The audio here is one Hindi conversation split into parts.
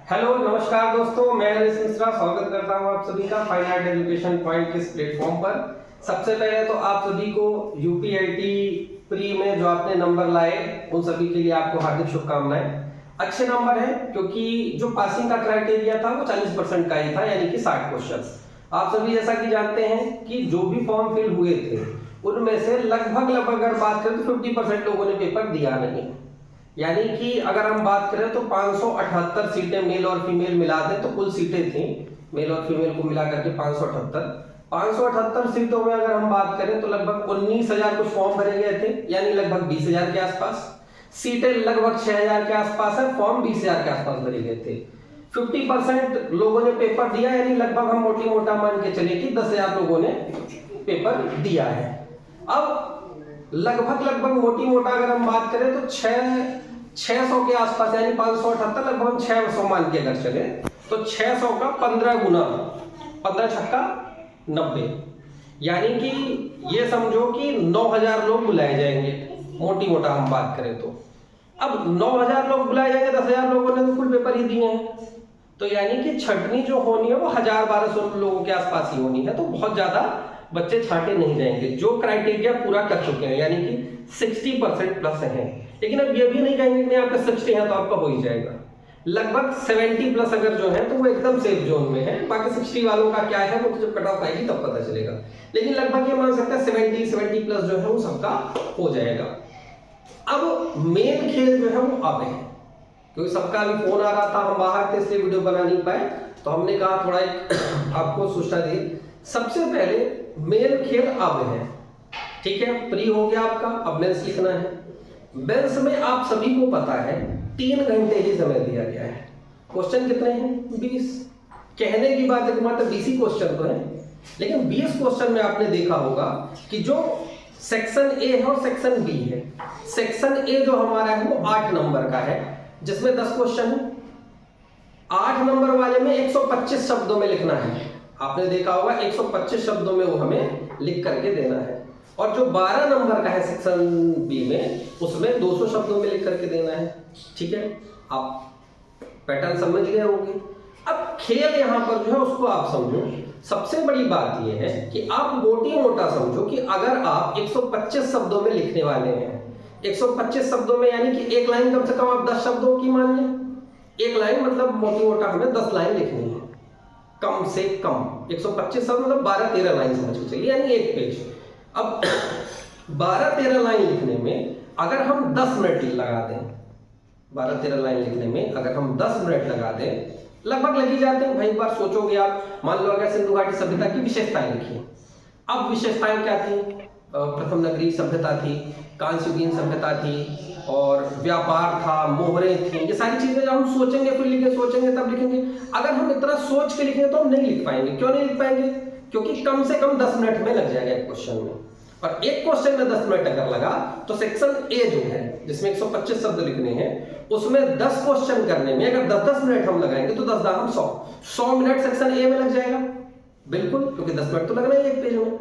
हेलो नमस्कार दोस्तों, मैं हरीश मिश्रा स्वागत करता हूं आप सभी का फाइन आर्ट एजुकेशन पॉइंट के इस प्लेटफॉर्म पर। सबसे पहले तो आप सभी को यूपीआईटी प्री में जो आपने नंबर लाए उन सभी के लिए आपको हार्दिक शुभकामनाएं। अच्छे नंबर है क्योंकि जो पासिंग का क्राइटेरिया था वो 40% का ही था, यानी कि 60 क्वेश्चन। आप सभी जैसा कि जानते हैं कि जो भी फॉर्म फिल हुए थे उनमें से लगभग अगर बात करें तो 50% लोगों ने पेपर दिया नहीं। यानी कि अगर हम बात करें तो 578 सीटें मेल और फीमेल मिला दें तो कुल सीटें थी मेल और फीमेल को मिला करके 578 सीटों में अगर हम बात करें तो लगभग 19,000 कुछ फॉर्म भरे गए थे, यानी लगभग 20,000 के आसपास। सीटें लगभग 6,000 के आसपास है, फॉर्म 20,000 के आसपास भरे गए थे। 50% लोगों ने पेपर दिया, यानी लगभग हम मोटा मान के चले कि 10,000 लोगों ने पेपर दिया है। अब लगभग मोटा अगर हम बात करें तो 600 के आसपास, यानी 578 लगभग 600 मान के अगर चले तो 600 का 15 गुना, 15 छक्का 90, यानी कि ये समझो कि 9,000 लोग बुलाए जाएंगे। मोटा हम बात करें तो अब 9,000 लोग बुलाए जाएंगे, 10,000 लोगों ने तो फुल पेपर ही दिए हैं, तो यानी कि छटनी जो होनी है वो 1,000-1,200 लोगों के आसपास ही होनी है। तो बहुत ज्यादा बच्चे छांटे नहीं जाएंगे जो क्राइटेरिया पूरा कर चुके हैं, यानी कि 60% प्लस हैं। लेकिन अब ये भी नहीं कहेंगे कि आपका 60 है तो आपका हो ही जाएगा। लगभग 70 प्लस अगर जो है तो वो एकदम सेफ जोन में है। बाकी 60 वालों का क्या है वो तो जब कट ऑफ आएगी तब पता चलेगा, लेकिन लगभग ये मान सकते हैं 70 प्लस जो है वो सबका हो जाएगा। अब मेन खेल जो है वो अब है, क्योंकि सबका अभी फोन आ रहा था, हम बाहर थे इसलिए वीडियो बना नहीं पाए, तो हमने कहा थोड़ा एक आपको सूचना दी। सबसे पहले मेन खेल अब है, ठीक है। प्री हो गया आपका, अब मेंस लिखना है। मेंस में आप सभी को पता है 3 घंटे ही समय दिया गया है। क्वेश्चन कितने हैं? 20। कहने की बात है कि मात्र 20 ही क्वेश्चन तो है, लेकिन 20 क्वेश्चन में आपने देखा होगा कि जो सेक्शन ए है और सेक्शन बी है। सेक्शन ए जो हमारा है वो 8 नंबर का है, जिसमें 10 क्वेश्चन है। 8 नंबर वाले में 125 शब्दों में लिखना है। आपने देखा होगा 125 शब्दों में वो हमें लिख करके देना है। और जो 12 नंबर का है सेक्शन बी में, उसमें 200 शब्दों में लिख करके देना है। ठीक है, आप पैटर्न समझ गए होंगे। अब खेल यहां पर जो है उसको आप समझो। सबसे बड़ी बात यह है कि आप मोटा समझो कि अगर आप 125 शब्दों में लिखने वाले हैं, 125 शब्दों में यानी कि एक लाइन कम से कम आप 10 शब्दों की मान लें। एक लाइन मतलब मोटा हमें 10 लाइन लिखनी है कम से कम। 125 शब्द मतलब 12-13 लाइन समझ के चलिए, यानी एक पेज। अब 12-13 लाइन लिखने में अगर हम 10 मिनट लगा दें, 12-13 लाइन लिखने में अगर हम 10 मिनट लगा दें, लगभग लग ही जाते हैं भाई। एक बार सोचोगे आप, मान लो अगर सिंधु घाटी सभ्यता की विशेषताएं लिखी। अब विशेषताएं क्या थी? प्रथम नगरीय सभ्यता थी, कांस्ययुगीन सभ्यता थी, और व्यापार था, मोहरे थी। ये सारी चीजें जब हम सोचेंगे फिर लिखेंगे, सोचेंगे तब लिखेंगे। अगर हम इतना सोच के लिखेंगे तो हम नहीं लिख पाएंगे। क्यों नहीं लिख पाएंगे? क्योंकि कम से कम 10 मिनट में लग जाएगा एक क्वेश्चन में, और एक क्वेश्चन में 10 मिनट अगर लगा तो सेक्शन ए जो है जिसमें 125 शब्द लिखने हैं, उसमें 10 क्वेश्चन करने में अगर 10-10 मिनट हम लगाएंगे तो 10 हम 100 मिनट सेक्शन ए में लग जाएगा। बिल्कुल, क्योंकि 10 मिनट तो लगना ही एक पेज में।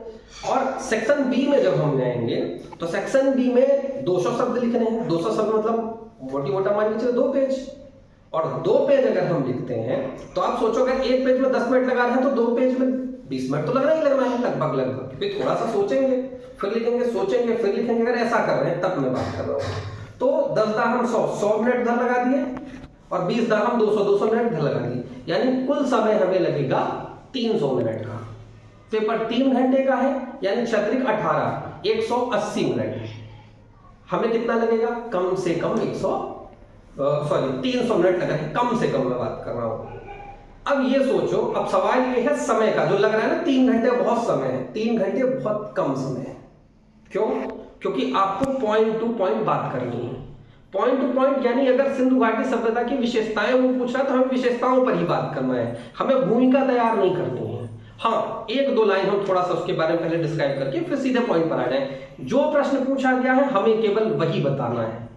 और सेक्शन बी में जब हम जाएंगे तो सेक्शन बी में 200 शब्द लिखने हैं। 200 शब्द मतलब मोटा मान के चलो 2 पेज, और 2 पेज अगर हम लिखते हैं तो आप सोचो अगर एक पेज में 10 मिनट लगा रहे हैं तो 2 पेज में 20 मिनट तो लगना ही लगना है लगभग। फिर थोड़ा सा सोचेंगे फिर लिखेंगे, सोचेंगे फिर लिखेंगे। अगर ऐसा कर रहे हैं तब मैं बात कर रहा हूँ। तो 10 दाग हम 100 मिनट इधर लगा दिए, और 20 दाग हम 200 मिनट इधर लगा दिए, यानी कुल समय हमें लगेगा 300 मिनट का। पेपर 3 घंटे का है, यानी 18 180 मिनट। हमें कितना लगेगा? कम से कम 300 मिनट लगा है, कम से कम मैं बात कर रहा हूं। अब ये सोचो, अब सवाल ये है समय का। जो लग रहा है ना 3 घंटे बहुत समय है, 3 घंटे बहुत कम समय है। क्यों? क्योंकि आपको पॉइंट टू पॉइंट बात करनी है। पॉइंट टू पॉइंट यानी अगर सिंधु घाटी सभ्यता की विशेषताएं वो पूछ रहा है तो हमें विशेषताओं पर ही बात करना है, हमें भूमिका तैयार नहीं करनी है। हाँ, 1-2 लाइन हम थोड़ा सा उसके बारे में पहले डिस्क्राइब करके फिर सीधे पॉइंट पर आ जाए। जो प्रश्न पूछा गया है हमें केवल वही बताना है,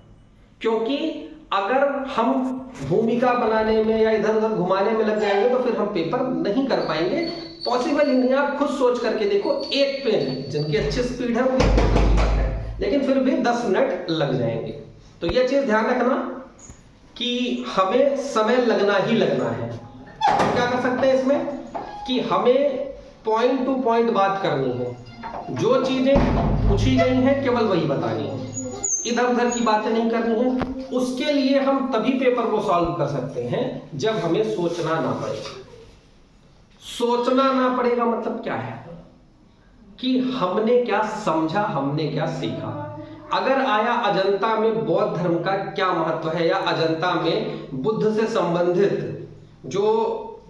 क्योंकि अगर हम भूमिका बनाने में या इधर उधर घुमाने में लग जाएंगे तो फिर हम पेपर नहीं कर पाएंगे। पॉसिबल ही नहीं। आप खुद सोच करके देखो, एक पेज जिनकी अच्छी स्पीड है उनकी बात है, लेकिन फिर भी 10 मिनट लग जाएंगे। तो यह चीज ध्यान रखना कि हमें समय लगना ही लगना है। हम क्या कर सकते हैं इसमें कि हमें पॉइंट टू पॉइंट बात करनी है, जो चीजें पूछी गई हैं केवल वही बतानी है, इधर उधर की बातें नहीं करनी है। उसके लिए हम तभी पेपर को सॉल्व कर सकते हैं जब हमें सोचना ना पड़े। सोचना ना पड़ेगा मतलब क्या है कि हमने क्या समझा, हमने क्या सीखा। अगर आया अजंता में बौद्ध धर्म का क्या महत्व है, या अजंता में बुद्ध से संबंधित जो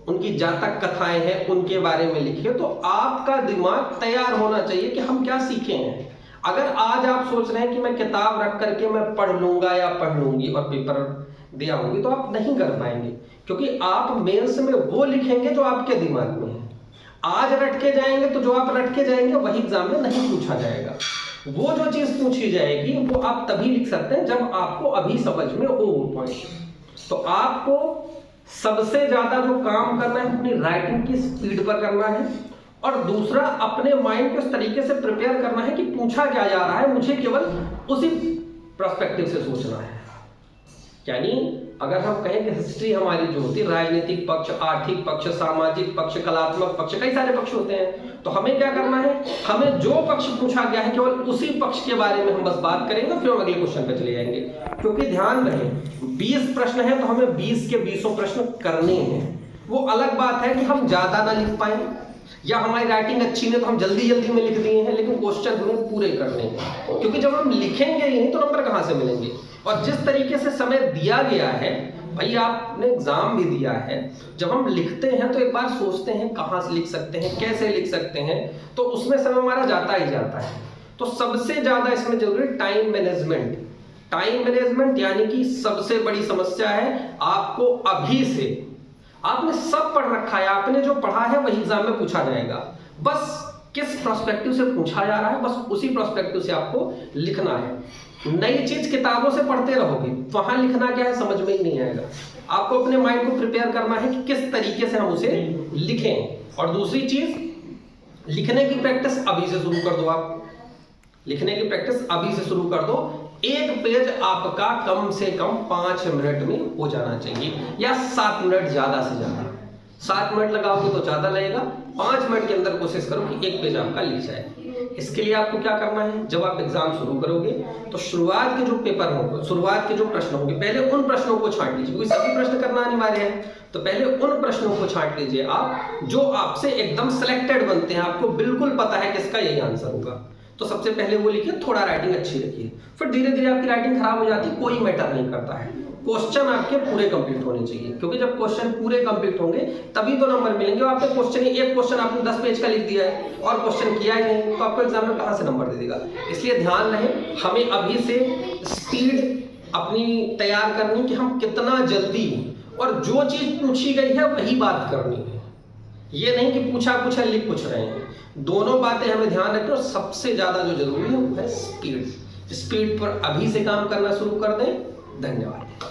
उनकी जातक कथाएं हैं उनके बारे में लिखे, तो आपका दिमाग तैयार होना चाहिए कि हम क्या सीखे हैं। अगर आज आप सोच रहे हैं कि मैं किताब रख करके मैं पढ़ लूंगा या पढ़ लूंगी और पेपर दे आऊंगी, तो आप नहीं कर पाएंगे, क्योंकि आप मेंस में वो लिखेंगे जो आपके दिमाग में है। आज रट के जाएंगे तो जो आप रट के जाएंगे वही एग्जाम में नहीं पूछा जाएगा। वो जो चीज पूछी जाएगी वो आप तभी लिख सकते हैं जब आपको अभी समझ में हो वो पॉइंट। तो आपको सबसे ज्यादा जो काम करना है अपनी राइटिंग की स्पीड पर करना है, और दूसरा अपने माइंड को इस तरीके से प्रिपेयर करना है कि पूछा क्या जा रहा है, मुझे केवल उसी पर्सपेक्टिव से सोचना है। यानी अगर हम कहें कि हिस्ट्री हमारी जो होती है, राजनीतिक पक्ष, आर्थिक पक्ष, सामाजिक पक्ष, कलात्मक पक्ष, कई सारे पक्ष होते हैं, तो हमें क्या करना है, हमें जो पक्ष पूछा गया है केवल उसी पक्ष के बारे में हम बस बात करेंगे, फिर हम अगले क्वेश्चन पे चले जाएंगे। क्योंकि ध्यान रहे 20 प्रश्न है तो हमें 20 के 20 प्रश्न करने हैं। वो अलग बात है कि हम ज्यादा ना लिख पाए या हमारी राइटिंग अच्छी नहीं तो हम जल्दी जल्दी में लिख दिए हैं, लेकिन क्वेश्चन जरूर पूरे करने हैं, क्योंकि जब हम लिखेंगे ही नहीं तो नंबर कहां से मिलेंगे। और जिस तरीके से समय दिया गया है, भाई आपने एग्जाम भी दिया है, जब हम लिखते हैं तो एक बार सोचते हैं कहां से लिख सकते हैं, कैसे लिख सकते हैं, तो उसमें समय हमारा जाता ही जाता है। तो सबसे ज्यादा इसमें जरूरी टाइम मैनेजमेंट। टाइम मैनेजमेंट यानी कि सबसे बड़ी समस्या है आपको अभी से, आपने सब पढ़ रखा है, आपने जो पढ़ा है वही एग्जाम में पूछा जाएगा, बस किस पर्सपेक्टिव से पूछा जा रहा है, बस उसी पर्सपेक्टिव से आपको लिखना है। नई चीज किताबों से पढ़ते रहोगे, वहां लिखना क्या है समझ में ही नहीं आएगा। आपको अपने माइंड को प्रिपेयर करना है कि किस तरीके से हम उसे लिखें। और दूसरी चीज, लिखने की प्रैक्टिस अभी से शुरू कर दो। आप लिखने की प्रैक्टिस अभी से शुरू कर दो। एक पेज आपका कम से कम 5 मिनट में हो जाना चाहिए, या 7 मिनट ज्यादा से ज्यादा। 7 मिनट लगाओगे तो ज्यादा लगेगा, 5 मिनट के अंदर कोशिश करो कि एक पेज आपका लिख जाए। इसके लिए आपको क्या करना है, जब आप एग्जाम शुरू करोगे तो शुरुआत के जो पेपर होंगे, शुरुआत के जो प्रश्न होंगे, पहले उन प्रश्नों को छांट लीजिए, क्योंकि सभी प्रश्न करना अनिवार्य है। तो पहले उन प्रश्नों को छांट लीजिए आप जो आपसे एकदम सिलेक्टेड बनते हैं, आपको बिल्कुल पता है किसका यही आंसर होगा। तो सबसे पहले वो लिखिए, थोड़ा राइटिंग अच्छी रखिए, फिर धीरे धीरे आपकी राइटिंग खराब हो जाती है, कोई मैटर नहीं करता है। क्वेश्चन आपके पूरे कंप्लीट होने चाहिए, क्योंकि जब क्वेश्चन पूरे कंप्लीट होंगे तभी तो नंबर मिलेंगे। आपके क्वेश्चन, एक क्वेश्चन आपने 10 पेज का लिख दिया है और क्वेश्चन किया ही नहीं, तो आपको एग्जामिनर कहां से नंबर दे देगा। इसलिए ध्यान रहे, हमें अभी से स्पीड अपनी तैयार करनी कि हम कितना जल्दी, और जो चीज पूछी गई है वही बात करनी है। ये नहीं कि पूछा कुछ है लिख कुछ रहे हैं। दोनों बातें हमें ध्यान रखनी, और सबसे ज्यादा जो जरूरी है वो है स्पीड। स्पीड पर अभी से काम करना शुरू कर दें। धन्यवाद।